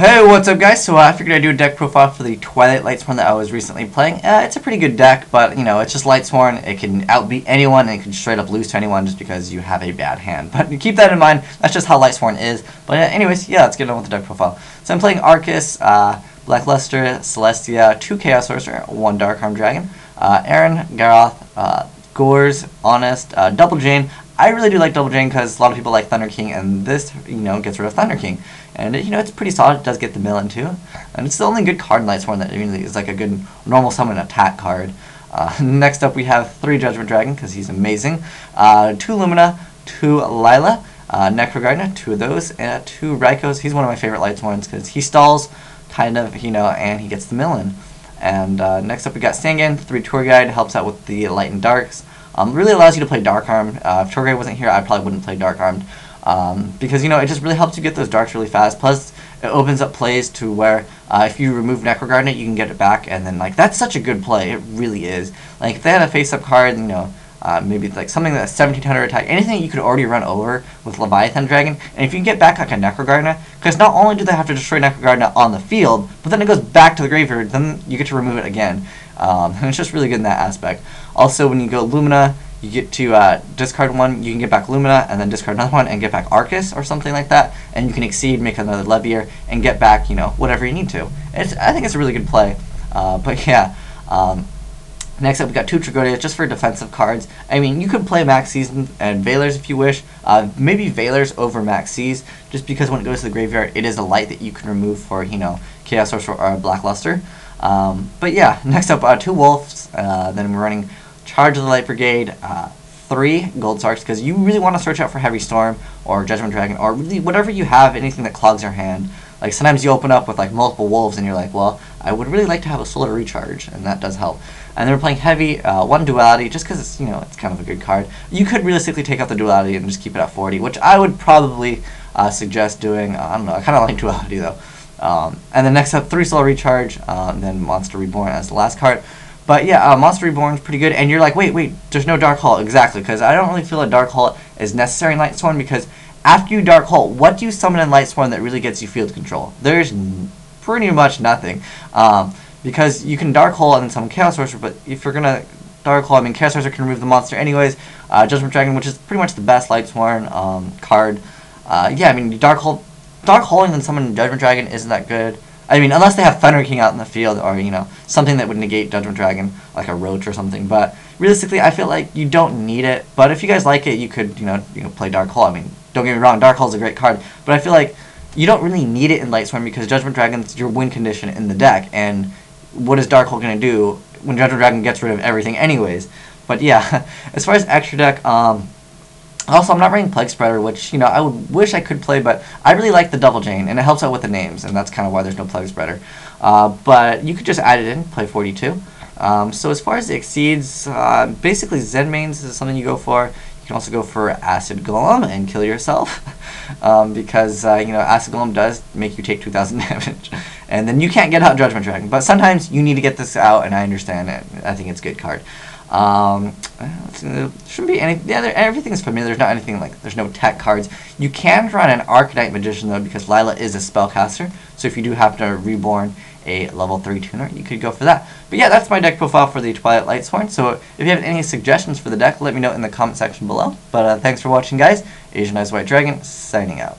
Hey, what's up guys? So I figured I'd do a deck profile for the Twilight Lightsworn that I was recently playing. It's a pretty good deck, but you know, it's just Lightsworn. It can outbeat anyone and it can straight up lose to anyone just because you have a bad hand. But keep that in mind, that's just how Lightsworn is. But anyways, yeah, let's get on with the deck profile. So I'm playing Arcus, Blackluster, Celestia, 2 Chaos Sorcerer, 1 Darkharm Dragon, Aaron, Garoth, Gores, Honest, Double Jane. I really do like Double Jane because a lot of people like Thunder King, and this, you know, gets rid of Thunder King. And, you know, it's pretty solid. It does get the mill in, too. And it's the only good card in Lightsworn that really is like a good normal summon attack card. Next up, we have 3 Judgement Dragon, because he's amazing. 2 Lumina, 2 Lila, Necrogardna, 2 of those, and 2 Rykos. He's one of my favorite Lightsworns because he stalls, kind of, you know, and he gets the mill in. And next up, we got Stangan, 3 Tour Guide, helps out with the Light and Darks. Really allows you to play Darkharm. If Tour Guide wasn't here, I probably wouldn't play Darkharmed. Because, you know, it just really helps you get those darks really fast. Plus, it opens up plays to where if you remove Necrogardna, you can get it back. And then, like, that's such a good play. It really is. Like, if they had a face-up card, you know, maybe like something that's 1700 attack, anything that you could already run over with Leviathan Dragon. And if you can get back like a Necrogardna, because not only do they have to destroy Necrogardna on the field, but then it goes back to the graveyard, then you get to remove it again. And it's just really good in that aspect. Also, when you go Lumina, you get to discard one, you can get back Lumina, and then discard another one, and get back Arcus, or something like that, and you can exceed, make another Levier, and get back, you know, whatever you need to. I think it's a really good play. But yeah, next up we got 2 Trigodias, just for defensive cards. I mean, you could play Max Season and Veilers if you wish. Maybe Veilers over Max Seas, just because when it goes to the graveyard, it is a light that you can remove for, you know, Chaos Sorcerer or Blackluster. But yeah, next up 2 Wolves, then we're running Charge of the Light Brigade, 3 Gold Sarks, because you really want to search out for Heavy Storm or Judgement Dragon or really whatever you have, anything that clogs your hand. Like sometimes you open up with like multiple wolves and you're like, well, I would really like to have a Solar Recharge, and that does help. And then we're playing Heavy, 1 Duality, just because it's, you know, it's kind of a good card. You could realistically take out the Duality and just keep it at 40, which I would probably suggest doing. I don't know, I kind of like Duality though. And then next up, 3 Solar Recharge, then Monster Reborn as the last card. But yeah, Monster Reborn is pretty good, and you're like, wait, there's no Dark Hole. Exactly, because I don't really feel a Dark Hole is necessary in Lightsworn, because after you Dark Hole, what do you summon in Lightsworn that really gets you field control? There's pretty much nothing, because you can Dark Hole and then summon Chaos Sorcerer, but if you're going to Dark Hole, I mean, Chaos Sorcerer can remove the monster anyways. Judgement Dragon, which is pretty much the best Lightsworn card. Yeah, I mean, Dark Holing and summoning Judgement Dragon isn't that good. I mean, unless they have Thunder King out in the field, or, you know, something that would negate Judgement Dragon, like a Roach or something. But realistically, I feel like you don't need it. But if you guys like it, you could, you know, play Dark Hole. I mean, don't get me wrong, Dark Hole is a great card, but I feel like you don't really need it in Lightsworn because Judgement Dragon's your win condition in the deck. And what is Dark Hole going to do when Judgement Dragon gets rid of everything anyways? But yeah, as far as extra deck, also, I'm not running Plague Spreader, which, you know, I would wish I could play, but I really like the Double Jane, and it helps out with the names, and that's kind of why there's no Plague Spreader. But you could just add it in, play 42. So as far as the exceeds, basically Zen mains is something you go for. You can also go for Acid Golem and kill yourself, because, you know, Acid Golem does make you take 2,000 damage. And then you can't get out Judgement Dragon, but sometimes you need to get this out, and I understand it. I think it's a good card. There shouldn't be any. Yeah, everything's familiar. There's not anything like. There's no tech cards. You can run an Arcanite Magician though, because Lila is a spellcaster. So if you do have to reborn a level 3 tuner, you could go for that. But yeah, that's my deck profile for the Twilight Lightsworn. So if you have any suggestions for the deck, let me know in the comment section below. But thanks for watching, guys. Asian Eyes White Dragon signing out.